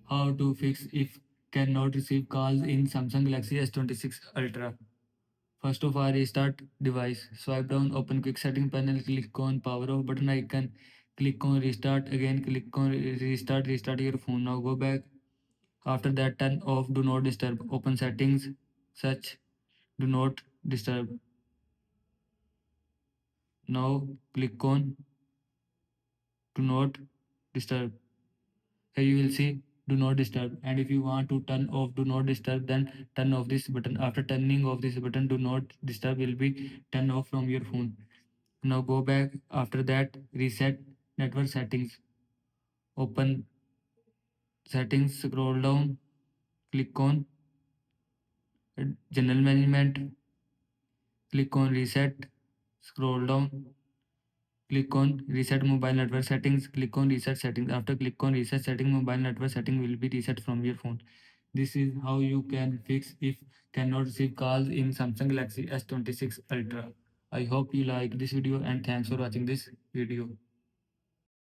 How to fix if cannot receive calls in Samsung Galaxy S26 Ultra. First of all, restart device. Swipe down, open quick setting panel, click on power off button icon, click on restart again, click on restart your phone. Now go back. After that, turn off do not disturb. Open settings, search do not disturb. Now click on do not disturb. Here you will see do not disturb, and if you want to turn off do not disturb, then turn off this button. After turning off this button, do not disturb will be turned off from your phone. Now go back. After that, reset network settings. Open settings, scroll down, click on general management, click on reset, scroll down, click on reset mobile network settings, click on reset settings. After click on reset setting, mobile network setting will be reset from your phone. This is how you can fix if cannot receive calls in Samsung Galaxy S26 Ultra. I hope you like this video and thanks for watching this video.